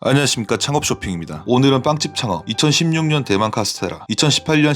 안녕하십니까, 창업쇼핑입니다. 오늘은 빵집 창업, 2016년 대만 카스테라, 2018년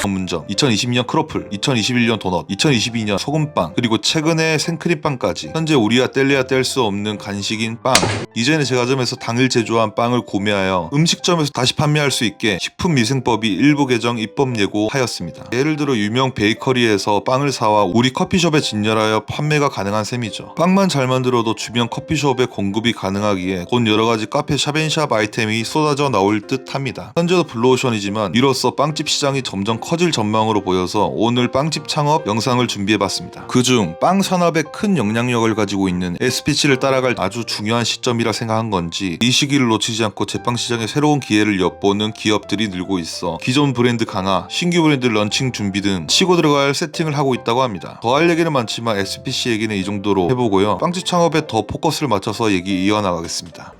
전문점, 2020년 크로플, 2021년 도넛, 2022년 소금빵, 그리고 최근에 생크림빵까지 현재 우리가 뗄래야 뗄 수 없는 간식인 빵. 이제는 제과점에서 당일 제조한 빵을 구매하여 음식점에서 다시 판매할 수 있게 식품위생법이 일부 개정 입법 예고하였습니다. 예를 들어 유명 베이커리에서 빵을 사와 우리 커피숍에 진열하여 판매가 가능한 셈이죠. 빵만 잘 만들어도 주변 커피숍에 공급이 가능하기에 곧 여러가지 카페 샵앤샵 아이템이 쏟아져 나올 듯 합니다. 현재도 블루오션이지만 이로써 빵집 시장이 점점 커질 전망으로 보여서 오늘 빵집 창업 영상을 준비해봤습니다. 그중 빵 산업에 큰 영향력을 가지고 있는 SPC를 따라갈 아주 중요한 시점이라 생각한 건지 이 시기를 놓치지 않고 제빵 시장에 새로운 기회를 엿보는 기업들이 늘고 있어 기존 브랜드 강화, 신규 브랜드 런칭 준비 등 치고 들어갈 세팅을 하고 있다고 합니다. 더 할 얘기는 많지만 SPC 얘기는 이 정도로 해보고요. 빵집 창업에 더 포커스를 맞춰서 얘기 이어나가겠습니다.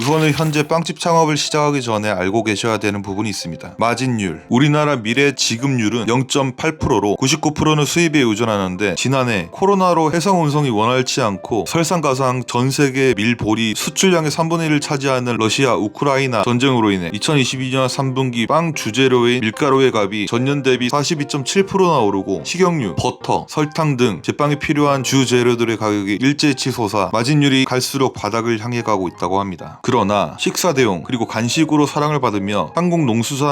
우선은 현재 빵집 창업을 시작하기 전에 알고 계셔야 되는 부분이 있습니다. 마진율. 우리나라 미래 지급률은 0.8%로 99%는 수입에 의존하는데 지난해 코로나로 해상 운송이 원활치 않고 설상가상 전 세계 밀보리 수출량의 3분의 1을 차지하는 러시아 우크라이나 전쟁으로 인해 2022년 3분기 빵 주재료인 밀가루의 값이 전년 대비 42.7%나 오르고 식용유, 버터, 설탕 등 제빵에 필요한 주재료들의 가격이 일제히 치솟아 마진율이 갈수록 바닥을 향해 가고 있다고 합니다. 그러나 식사 대용 그리고 간식으로 사랑을 받으며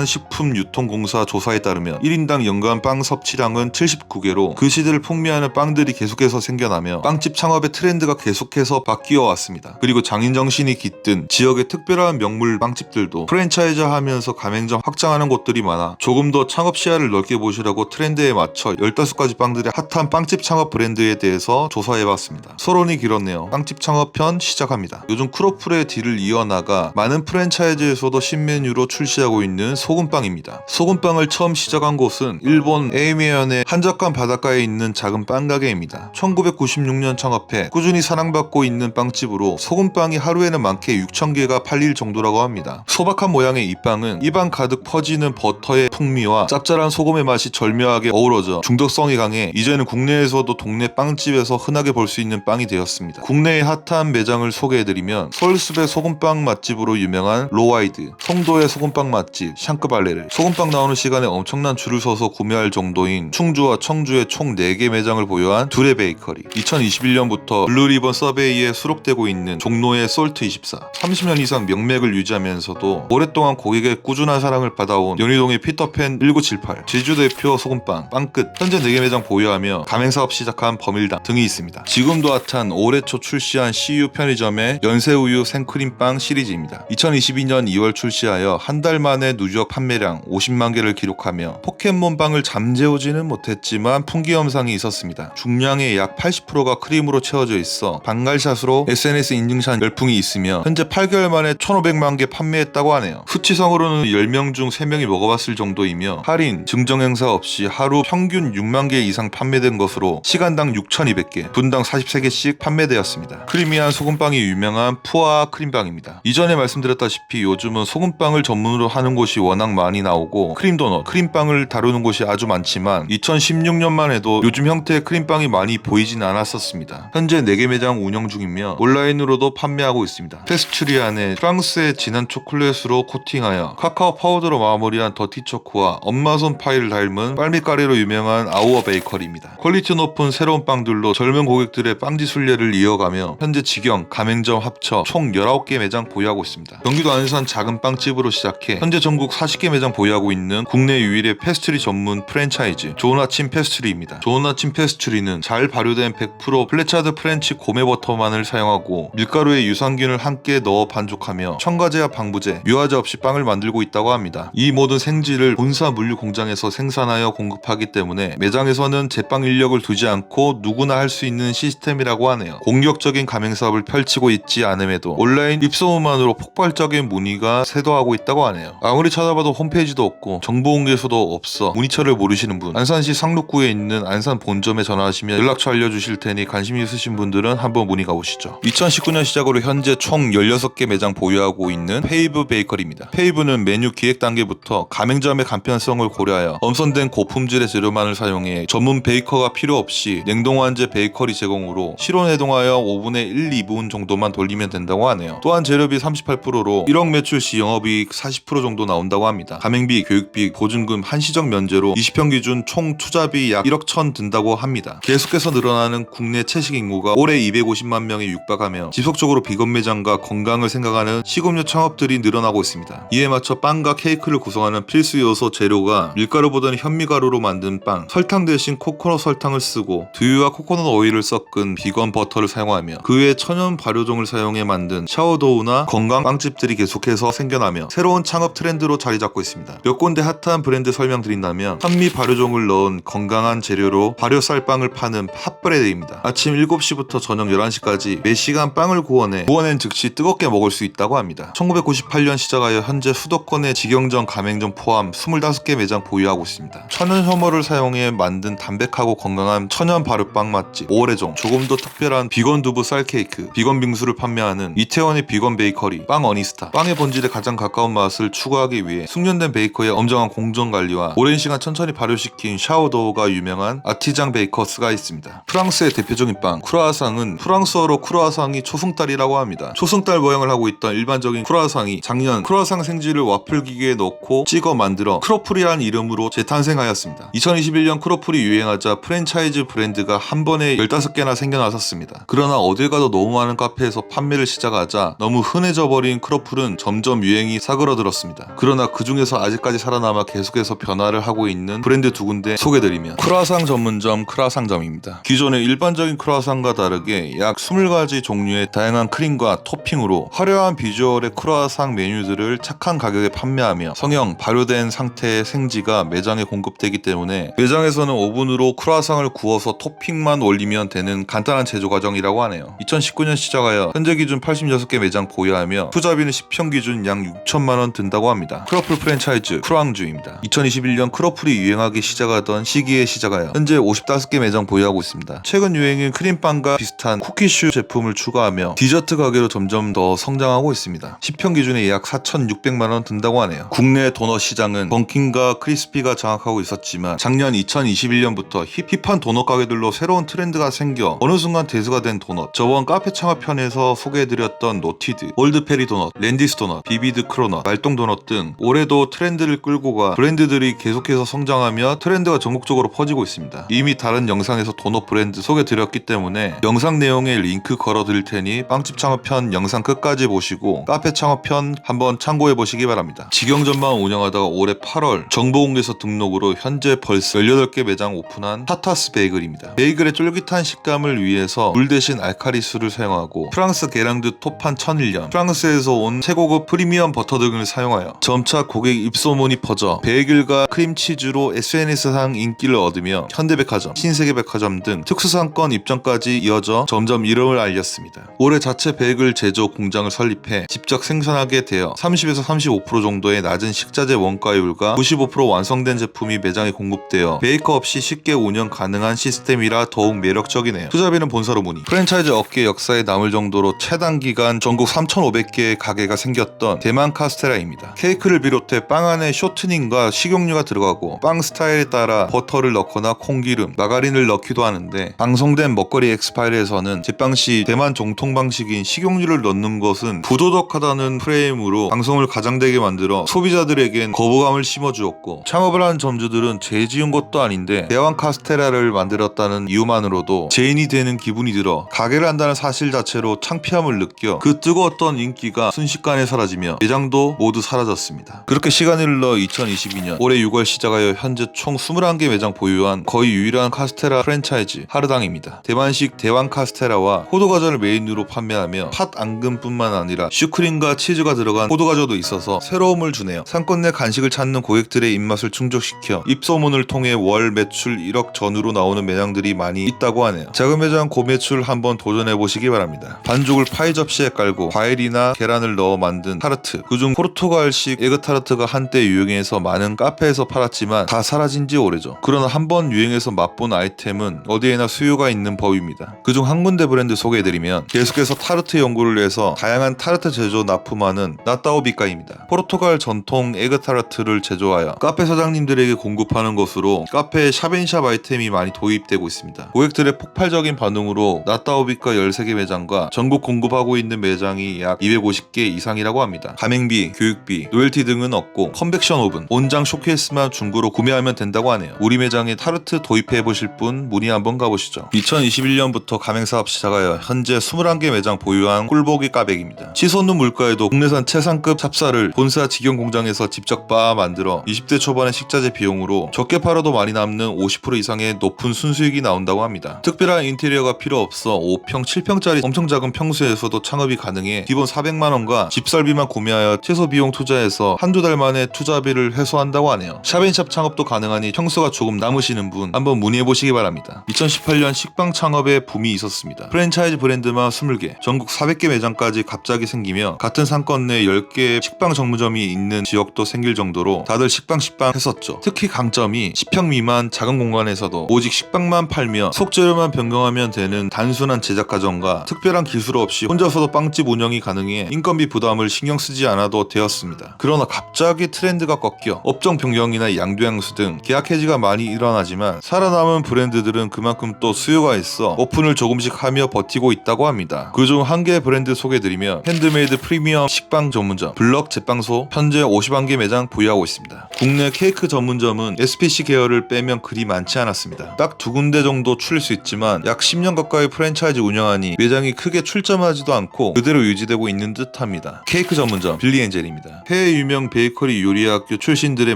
한국농수산식품유통공사 조사에 따르면 1인당 연간 빵 섭취량은 79개로 그 시대를 풍미하는 빵들이 계속해서 생겨나며 빵집 창업의 트렌드가 계속해서 바뀌어 왔습니다. 그리고 장인정신이 깃든 지역의 특별한 명물 빵집들도 프랜차이즈하면서 가맹점 확장하는 곳들이 많아 조금 더 창업 시야를 넓게 보시라고 트렌드에 맞춰 15가지 빵들의 핫한 빵집 창업 브랜드에 대해서 조사해봤습니다. 서론이 길었네요. 빵집 창업편 시작합니다. 요즘 크로플의 딜을 이어나가 많은 프랜차이즈에서도 신메뉴로 출시하고 있는 소금빵입니다. 소금빵을 처음 시작한 곳은 일본 에이미현의 한적한 바닷가에 있는 작은 빵가게입니다. 1996년 창업해 꾸준히 사랑받고 있는 빵집으로 소금빵이 하루에는 많게 6,000개가 팔릴 정도라고 합니다. 소박한 모양의 이 빵은 입안 가득 퍼지는 버터의 풍미와 짭짤한 소금의 맛이 절묘하게 어우러져 중독성이 강해 이제는 국내에서도 동네 빵집에서 흔하게 볼 수 있는 빵이 되었습니다. 국내의 핫한 매장을 소개해드리면 서울숲의 소금빵 맛집으로 유명한 로와이드, 송도의 소금빵 맛집 샹크발레를, 소금빵 나오는 시간에 엄청난 줄을 서서 구매할 정도인 충주와 청주에 총 4개 매장을 보유한 두레 베이커리, 2021년부터 블루리본 서베이에 수록되고 있는 종로의 솔트24, 30년 이상 명맥을 유지하면서도 오랫동안 고객의 꾸준한 사랑을 받아온 연희동의 피터팬 1978, 제주 대표 소금빵, 빵끝, 현재 4개 매장 보유하며 가맹사업 시작한 범일당 등이 있습니다. 지금도 핫한 올해 초 출시한 CU 편의점의 연새우유 생크림빵 시리즈입니다. 2022년 2월 출시하여 한 달 만에 누적 판매량 50만 개를 기록하며 포켓몬빵을 잠재우지는 못했지만 풍기염상이 있었습니다. 중량의 약 80%가 크림으로 채워져 있어 방갈샷으로 SNS 인증샷 열풍이 있으며 현재 8개월 만에 1,500만 개 판매했다고 하네요. 수치상으로는 10명 중 3명이 먹어봤을 정도이며 할인, 증정 행사 없이 하루 평균 6만 개 이상 판매된 것으로 시간당 6,200개, 분당 43개씩 판매되었습니다. 크리미한 소금빵이 유명한 푸아 크림빵입니다. 이전에 말씀드렸다시피 요즘은 소금빵을 전문으로 하는 곳이 워낙 많이 나오고 크림도넛, 크림빵을 다루는 곳이 아주 많지만 2016년만 해도 요즘 형태의 크림빵이 많이 보이진 않았었습니다. 현재 4개 매장 운영 중이며 온라인으로도 판매하고 있습니다. 페스츄리 안에 프랑스의 진한 초콜릿으로 코팅하여 카카오 파우더로 마무리한 더티초코와 엄마손 파이를 닮은 빨미가루로 유명한 아우어 베이커리입니다. 퀄리티 높은 새로운 빵들로 젊은 고객들의 빵지 순례를 이어가며 현재 직영, 가맹점 합쳐 총 19개 매장 보유하고 있습니다. 경기도 안산 작은 빵집으로 시작해 현재 전국 40개 매장 보유하고 있는 국내 유일의 페스트리 전문 프랜차이즈 좋은 아침 페스트리입니다. 좋은 아침 페스트리는 잘 발효된 100% 플레차드 프렌치 고메버터만을 사용하고 밀가루에 유산균을 함께 넣어 반죽하며 첨가제와 방부제, 유화제 없이 빵을 만들고 있다고 합니다. 이 모든 생지를 본사 물류 공장에서 생산하여 공급하기 때문에 매장에서는 제빵 인력을 두지 않고 누구나 할 수 있는 시스템이라고 하네요. 공격적인 가맹사업을 펼치고 있지 않음에도 온라인 입소문만으로 폭발적인 문의가 쇄도하고 있다고 하네요. 아무리 찾아봐도 홈페이지도 없고 정보공개소도 없어 문의처를 모르시는 분, 안산시 상록구에 있는 안산 본점에 전화하시면 연락처 알려주실 테니 관심 있으신 분들은 한번 문의 가보시죠. 2019년 시작으로 현재 총 16개 매장 보유하고 있는 페이브 베이커리입니다. 페이브는 메뉴 기획 단계부터 가맹점의 간편성을 고려하여 엄선된 고품질의 재료만을 사용해 전문 베이커가 필요 없이 냉동완제 베이커리 제공으로 실온해동하여 오븐에 1, 2분 정도만 돌리면 된다고 하네요. 또한 또한 재료비 38%로 1억 매출 시 영업이익 40% 정도 나온다고 합니다. 가맹비, 교육비, 보증금, 한시적 면제로 20평 기준 총 투자비 약 1억 천 든다고 합니다. 계속해서 늘어나는 국내 채식 인구가 올해 250만 명에 육박하며 지속적으로 비건 매장과 건강을 생각하는 식음료 창업들이 늘어나고 있습니다. 이에 맞춰 빵과 케이크를 구성하는 필수 요소 재료가 밀가루보다는 현미가루로 만든 빵, 설탕 대신 코코넛 설탕을 쓰고 두유와 코코넛 오일을 섞은 비건 버터를 사용하며 그 외 천연 발효종을 사용해 만든 샤워도우나 건강 빵집들이 계속해서 생겨나며 새로운 창업 트렌드로 자리 잡고 있습니다. 몇 군데 핫한 브랜드 설명드린다면 현미 발효종을 넣은 건강한 재료로 발효 쌀빵을 파는 핫브레드입니다. 아침 7시부터 저녁 11시까지 매 시간 빵을 구워낸 즉시 뜨겁게 먹을 수 있다고 합니다. 1998년 시작하여 현재 수도권의 직영점, 가맹점 포함 25개 매장 보유하고 있습니다. 천연 효모를 사용해 만든 담백하고 건강한 천연 발효빵 맛집 오레종, 조금 더 특별한 비건 두부 쌀 케이크, 비건 빙수를 판매하는 이태원의 비건 베이커리, 빵 어니스타, 빵의 본질에 가장 가까운 맛을 추구하기 위해 숙련된 베이커의 엄정한 공정 관리와 오랜 시간 천천히 발효시킨 샤워도우가 유명한 아티장 베이커스가 있습니다. 프랑스의 대표적인 빵 크루아상은 프랑스어로 크루아상이 초승달이라고 합니다. 초승달 모양을 하고 있던 일반적인 크루아상이 작년 크루아상 생지를 와플 기계에 넣고 찍어 만들어 크로플이라는 이름으로 재탄생하였습니다. 2021년 크로플이 유행하자 프랜차이즈 브랜드가 한 번에 15개나 생겨나섰습니다. 그러나 어딜 가도 너무 많은 카페에서 판매를 시작하자 너무 흔해져 버린 크로플은 점점 유행이 사그러들었습니다. 그러나 그 중에서 아직까지 살아남아 계속해서 변화를 하고 있는 브랜드 두 군데 소개드리면 크루아상 전문점 크라상점입니다. 기존의 일반적인 크루아상과 다르게 약 20가지 종류의 다양한 크림과 토핑으로 화려한 비주얼의 크루아상 메뉴들을 착한 가격에 판매하며 성형, 발효된 상태의 생지가 매장에 공급되기 때문에 매장에서는 오븐으로 크루아상을 구워서 토핑만 올리면 되는 간단한 제조 과정이라고 하네요. 2019년 시작하여 현재 기준 86개 매장 보유하며 투자비는 10평 기준 약 6천만원 든다고 합니다. 크로플 프랜차이즈 크루앙주입니다. 2021년 크로플이 유행하기 시작하던 시기에 시작하여 현재 55개 매장 보유하고 있습니다. 최근 유행인 크림빵과 비슷한 쿠키슈 제품을 추가하며 디저트 가게로 점점 더 성장하고 있습니다. 10평 기준에 약 4,600만원 든다고 하네요. 국내 도넛 시장은 던킨과 크리스피가 장악하고 있었지만 작년 2021년부터 힙한 도넛 가게들로 새로운 트렌드가 생겨 어느 순간 대세가 된 도넛, 저번 카페 창업편에서 소개해드렸던 노티드, 올드페리 도넛, 랜디스 도넛, 비비드 크로넛, 말똥 도넛 등 올해도 트렌드를 끌고 가 브랜드들이 계속해서 성장하며 트렌드가 전국적으로 퍼지고 있습니다. 이미 다른 영상에서 도넛 브랜드 소개드렸기 때문에 영상 내용에 링크 걸어드릴 테니 빵집 창업편 영상 끝까지 보시고 카페 창업편 한번 참고해보시기 바랍니다. 직영점만 운영하다가 올해 8월 정보공개서 등록으로 현재 벌써 18개 매장 오픈한 타타스 베이글입니다. 베이글의 쫄깃한 식감을 위해서 물 대신 알카리수를 사용하고 프랑스 게랑드 토판 1001년, 프랑스에서 온 최고급 프리미엄 버터 등을 사용하여 점차 고객 입소문이 퍼져 베이글과 크림치즈로 SNS상 인기를 얻으며 현대백화점, 신세계백화점 등 특수상권 입점까지 이어져 점점 이름을 알렸습니다. 올해 자체 베이글 제조 공장을 설립해 직접 생산하게 되어 30에서 35% 정도의 낮은 식자재 원가율과 95% 완성된 제품이 매장에 공급되어 베이커 없이 쉽게 운영 가능한 시스템이라 더욱 매력적이네요. 투자비는 본사로 문의. 프랜차이즈 업계 역사에 남을 정도로 최단 기간 전국 3,500개의 가게가 생겼던 대만 카스테라입니다. 케이크를 비롯해 빵 안에 쇼트닝과 식용유가 들어가고 빵 스타일에 따라 버터를 넣거나 콩기름, 마가린을 넣기도 하는데 방송된 먹거리 엑스파일에서는 제빵 시 대만 정통 방식인 식용유를 넣는 것은 부도덕하다는 프레임으로 방송을 가장되게 만들어 소비자들에겐 거부감을 심어주었고 창업을 한 점주들은 죄 지은 것도 아닌데 대왕 카스테라를 만들었다는 이유만으로도 죄인이 되는 기분이 들어 가게를 한다는 사실 자체로 창피함을 느껴 그 뜨거웠던 인기가 순식간에 사라지며 매장도 모두 사라졌습니다. 그렇게 시간이 흘러 2022년 올해 6월 시작하여 현재 총 21개 매장 보유한 거의 유일한 카스테라 프랜차이즈 하르당입니다. 대만식 대왕 카스테라와 호두과자를 메인으로 판매하며 팥 앙금뿐만 아니라 슈크림과 치즈가 들어간 호두과자도 있어서 새로움을 주네요. 상권 내 간식을 찾는 고객들의 입맛을 충족시켜 입소문을 통해 월 매출 1억 전후로 나오는 매장들이 많이 있다고 하네요. 작은 매장 고매출 한번 도전해보시기 바랍니다. 반죽을 파이 접시에 깔고 과일이나 계란을 넣어 만든 타르트, 그중 포르투갈식 에그타르트가 한때 유행해서 많은 카페에서 팔았지만 다 사라진 지 오래죠. 그러나 한번 유행해서 맛본 아이템은 어디에나 수요가 있는 법입니다. 그중 한 군데 브랜드 소개해드리면 계속해서 타르트 연구를 해서 다양한 타르트 제조 납품하는 나따오비카입니다. 포르투갈 전통 에그타르트를 제조하여 카페 사장님들에게 공급하는 것으로 카페에 샵앤샵 아이템이 많이 도입되고 있습니다. 고객들의 폭발적인 반응으로 나따오비카 13개 매장과 전국 공급하고 있는 매장 매장이 약 250개 이상이라고 합니다. 가맹비, 교육비, 로열티 등은 없고 컨벡션 오븐, 온장 쇼케이스만 중고로 구매하면 된다고 하네요. 우리 매장에 타르트 도입해보실 분 문의 한번 가보시죠. 2021년부터 가맹사업 시작하여 현재 21개 매장 보유한 꿀보기 까백입니다. 치솟는 물가에도 국내산 최상급 찹쌀을 본사 직영 공장에서 직접 빻아 만들어 20대 초반의 식자재 비용으로 적게 팔아도 많이 남는 50% 이상의 높은 순수익이 나온다고 합니다. 특별한 인테리어가 필요 없어 5평, 7평짜리 엄청 작은 평수에서도 창업이 가능해 기본 400만원과 집설비만 구매하여 최소 비용 투자해서 한두 달 만에 투자비를 회수한다고 하네요. 샵앤샵 창업도 가능하니 평수가 조금 남으시는 분 한번 문의해보시기 바랍니다. 2018년 식빵 창업에 붐이 있었습니다. 프랜차이즈 브랜드만 20개, 전국 400개 매장까지 갑자기 생기며 같은 상권 내 10개의 식빵 전문점이 있는 지역도 생길 정도로 다들 식빵 했었죠. 특히 강점이 10평 미만 작은 공간에서도 오직 식빵만 팔며 속재료만 변경하면 되는 단순한 제작 과정과 특별한 기술 없이 혼자서도 빵집 운영이 가능해 인건비 부담을 신경 쓰지 않아도 되었습니다. 그러나 갑자기 트렌드가 꺾여 업종 변경이나 양도양수 등 계약 해지가 많이 일어나지만 살아남은 브랜드들은 그만큼 또 수요가 있어 오픈을 조금씩 하며 버티고 있다고 합니다. 그중 한 개 브랜드 소개드리면 핸드메이드 프리미엄 식빵 전문점 블럭 제빵소 현재 51개 매장 보유하고 있습니다. 국내 케이크 전문점은 SPC 계열을 빼면 그리 많지 않았습니다. 딱 2군데 정도 추릴 수 있지만 약 10년 가까이 프랜차이즈 운영하니 매장이 크게 출점하지도 않고 그대로 유지되고 있는 듯합니다. 케이크 전문점 빌리엔젤입니다. 해외 유명 베이커리 요리학교 출신들의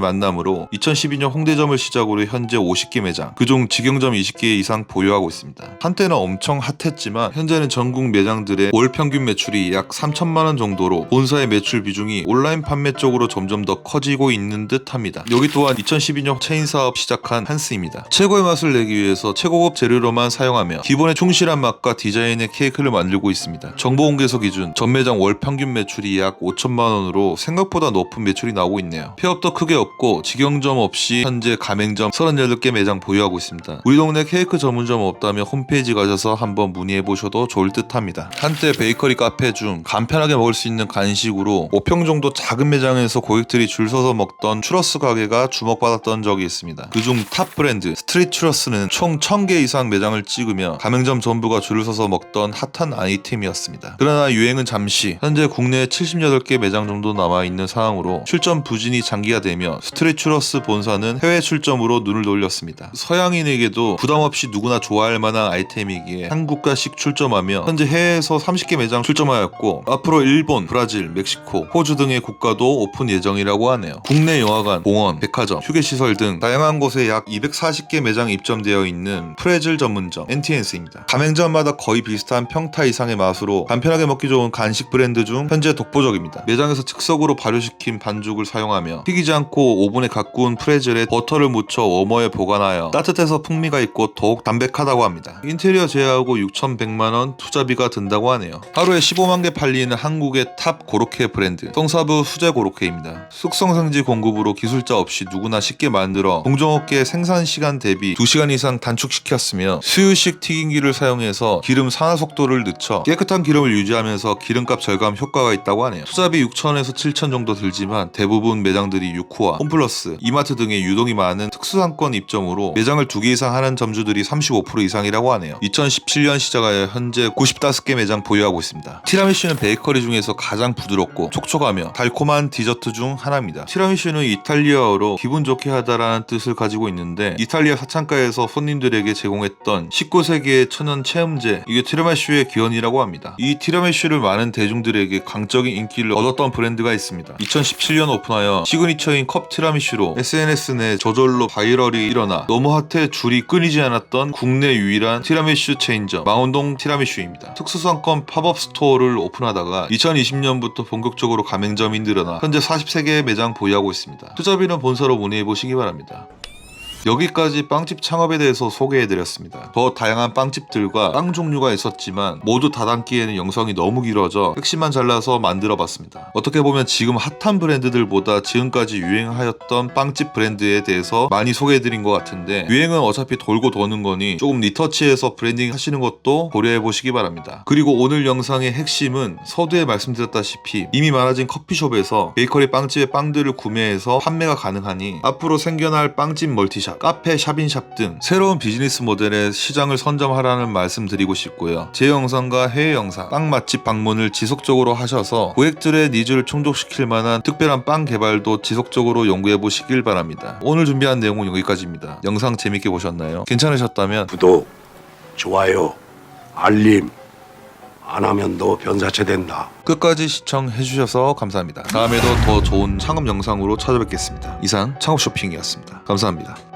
만남으로 2012년 홍대점을 시작으로 현재 50개 매장, 그중 직영점 20개 이상 보유하고 있습니다. 한때는 엄청 핫했지만 현재는 전국 매장들의 월 평균 매출이 약 3천만원 정도로 본사의 매출 비중이 온라인 판매 쪽으로 점점 더 커지고 있는 듯합니다. 여기 또한 2012년 체인 사업 시작한 한스입니다. 최고의 맛을 내기 위해서 최고급 재료로만 사용하며 기본에 충실한 맛과 디자인의 케이크를 만들고 있습니다. 정보 공개서 기준 전 매장 월 평균 매출이 약 5천만원으로 생각보다 높은 매출이 나오고 있네요. 폐업도 크게 없고 직영점 없이 현재 가맹점 38개 매장 보유하고 있습니다. 우리 동네 케이크 전문점 없다면 홈페이지 가셔서 한번 문의해보셔도 좋을 듯합니다. 한때 베이커리 카페 중 간편하게 먹을 수 있는 간식으로 5평 정도 작은 매장에서 고객들이 줄 서서 먹던 추러스 가게가 주목받았던 적이 있습니다. 그중 탑 브랜드 스트리트 추러스는 총 1000개 이상 매장을 찍으며 가맹점 전부가 줄을 서서 먹던 핫한 아이템이었습니다. 그러나 유행은 잠시, 현재 국내에 78개 매장 정도 남아있는 상황으로 출점 부진이 장기화되며 스트리트 추러스 본사는 해외 출점으로 눈을 돌렸습니다. 서양인에게도 부담없이 누구나 좋아할 만한 아이템이기에 한국가씩 출점하며 현재 해외에서 30개 매장 출점하였고 앞으로 일본, 브라질, 멕시코, 호주 등의 국가도 오픈 예정이라고 하네요. 국내 영화관, 공원, 백화점, 휴게시설 등 다양한 곳에 약 240개 매장 입점되어 있는 프레즐 전문점 NTNS입니다. 가맹점마다 거의 비슷한 평타 이상의 맛으로 간편하게 먹기 좋은 간식 브랜드 중 현재 독보적입니다. 매장에서 즉석으로 발효시킨 반죽을 사용하며 튀기지 않고 오븐에 가꾸은 프레즐에 버터를 묻혀 워머에 보관하여 따뜻해서 풍미가 있고 더욱 담백하다고 합니다. 인테리어 제외하고 6,100만원 투자비가 든다고 하네요. 하루에 15만 개 팔리는 한국의 탑 고로케 브랜드 성사부 수제 고로케입니다. 숙성생지 공급으로 기술자 없이 누구나 쉽게 만들어 공정업계의 생산 시간 대비 2시간 이상 단축시켰으며 수유식 튀김기를 사용해서 기름 산화 속도를 늦춰 깨끗한 기름을 유지하면서 기름값 절감 효과가 있다고 하네요. 투자비 6천에서 7천 정도 들지만 대부분 매장들이 유쿠와 홈플러스, 이마트 등의 유동이 많은 특수상권 입점으로 매장을 2개 이상 하는 점주들이 35% 이상이라고 하네요. 2017년 시작하여 현재 95개 매장 보유하고 있습니다. 티라미슈는 베이커리 중에서 가장 부드럽고 촉촉하며 달콤한 디저트 중 하나입니다. 티라미슈는 이탈리아어로 기분 좋게 하다라는 뜻을 가지고 있는데 이탈리아 사창가에서 손님들에게 제공했던 19세기의 천연 체험제, 이게 티라미슈의 기원이라고 합니다. 이 티라미슈를 많은 대중들에게 강적인 인기를 얻었던 브랜드가 있습니다. 2017년 오픈하여 시그니처인 컵 티라미슈로 SNS 내 저절로 바이럴이 일어나 너무 핫해 줄이 끊이지 않았던 국내 유일한 티라미슈 체인점 망원동 티라미슈입니다. 특수상권 팝업 스토어를 오픈하다가 2020년부터 본격적으로 가맹점이 늘어나 현재 43개의 매장 보유하고 있습니다. 투자비는 본사로 문의해보시기 바랍니다. 여기까지 빵집 창업에 대해서 소개해드렸습니다. 더 다양한 빵집들과 빵 종류가 있었지만 모두 다 담기에는 영상이 너무 길어져 핵심만 잘라서 만들어봤습니다. 어떻게 보면 지금 핫한 브랜드들보다 지금까지 유행하였던 빵집 브랜드에 대해서 많이 소개해드린 것 같은데 유행은 어차피 돌고 도는 거니 조금 리터치해서 브랜딩 하시는 것도 고려해보시기 바랍니다. 그리고 오늘 영상의 핵심은 서두에 말씀드렸다시피 이미 많아진 커피숍에서 베이커리 빵집의 빵들을 구매해서 판매가 가능하니 앞으로 생겨날 빵집 멀티샵 커피숍, 카페, 샵인샵 등 새로운 비즈니스 모델의 시장을 선점하라는 말씀 드리고 싶고요. 제 영상과 해외 영상, 빵 맛집 방문을 지속적으로 하셔서 고객들의 니즈를 충족시킬 만한 특별한 빵 개발도 지속적으로 연구해 보시길 바랍니다. 오늘 준비한 내용은 여기까지입니다. 영상 재밌게 보셨나요? 괜찮으셨다면 구독, 좋아요, 알림 안 하면 너 변사체 된다. 끝까지 시청해 주셔서 감사합니다. 다음에도 더 좋은 창업 영상으로 찾아뵙겠습니다. 이상 창업 쇼핑이었습니다. 감사합니다.